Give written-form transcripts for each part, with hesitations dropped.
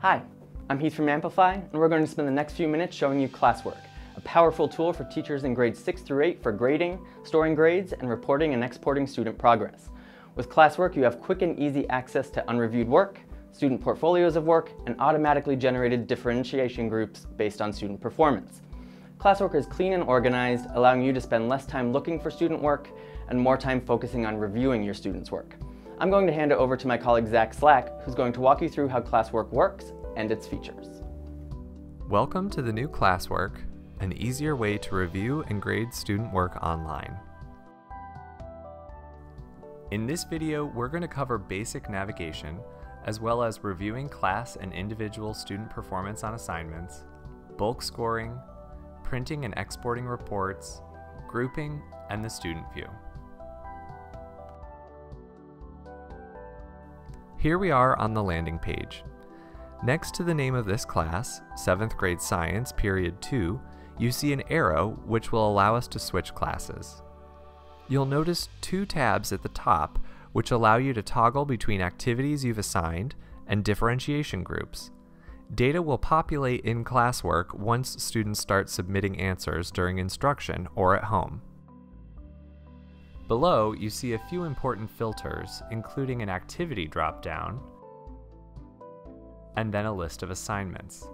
Hi, I'm Heath from Amplify, and we're going to spend the next few minutes showing you Classwork, a powerful tool for teachers in grades 6 through 8 for grading, storing grades, and reporting and exporting student progress. With Classwork, you have quick and easy access to unreviewed work, student portfolios of work, and automatically generated differentiation groups based on student performance. Classwork is clean and organized, allowing you to spend less time looking for student work and more time focusing on reviewing your students' work. I'm going to hand it over to my colleague Zach Slack, who's going to walk you through how Classwork works and its features. Welcome to the new Classwork, an easier way to review and grade student work online. In this video, we're going to cover basic navigation, as well as reviewing class and individual student performance on assignments, bulk scoring, printing and exporting reports, grouping, and the student view. Here we are on the landing page. Next to the name of this class, 7th grade Science, Period 2, you see an arrow which will allow us to switch classes. You'll notice two tabs at the top which allow you to toggle between activities you've assigned and differentiation groups. Data will populate in Classwork once students start submitting answers during instruction or at home. Below, you see a few important filters, including an activity drop-down, and then a list of assignments.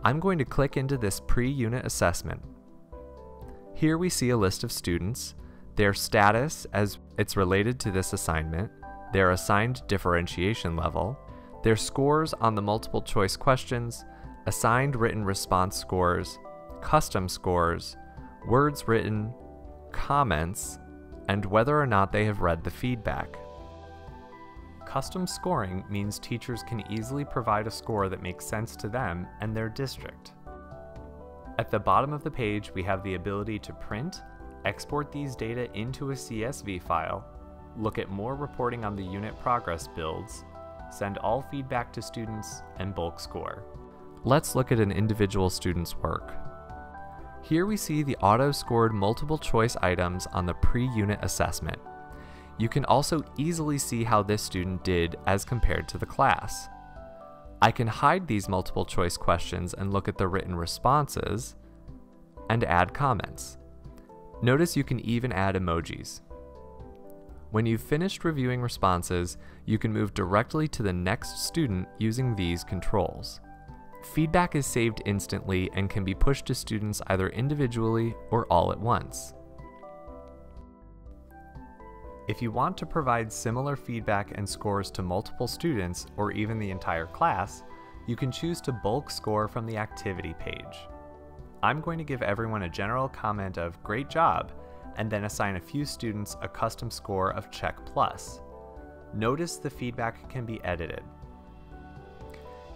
I'm going to click into this pre-unit assessment. Here we see a list of students, their status as it's related to this assignment, their assigned differentiation level, their scores on the multiple choice questions, assigned written response scores, custom scores, words written, comments, and whether or not they have read the feedback. Custom scoring means teachers can easily provide a score that makes sense to them and their district. At the bottom of the page, we have the ability to print, export these data into a CSV file, look at more reporting on the unit progress builds, send all feedback to students, and bulk score. Let's look at an individual student's work. Here we see the auto-scored multiple choice items on the pre-unit assessment. You can also easily see how this student did as compared to the class. I can hide these multiple choice questions and look at the written responses and add comments. Notice you can even add emojis. When you've finished reviewing responses, you can move directly to the next student using these controls. Feedback is saved instantly and can be pushed to students either individually or all at once. If you want to provide similar feedback and scores to multiple students or even the entire class, you can choose to bulk score from the activity page. I'm going to give everyone a general comment of "Great job," and then assign a few students a custom score of Check Plus. Notice the feedback can be edited.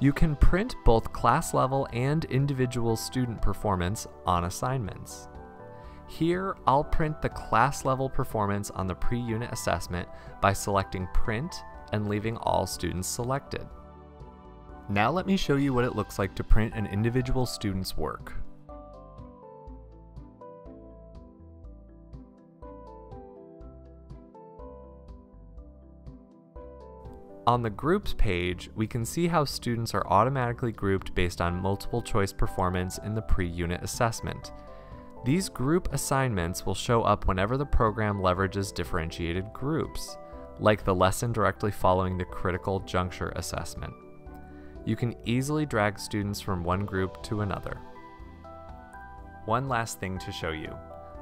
You can print both class level and individual student performance on assignments. Here, I'll print the class level performance on the pre-unit assessment by selecting Print and leaving all students selected. Now let me show you what it looks like to print an individual student's work. On the Groups page, we can see how students are automatically grouped based on multiple choice performance in the pre-unit assessment. These group assignments will show up whenever the program leverages differentiated groups, like the lesson directly following the critical juncture assessment. You can easily drag students from one group to another. One last thing to show you.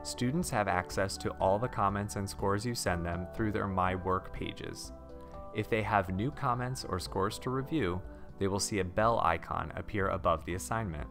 Students have access to all the comments and scores you send them through their My Work pages. If they have new comments or scores to review, they will see a bell icon appear above the assignment.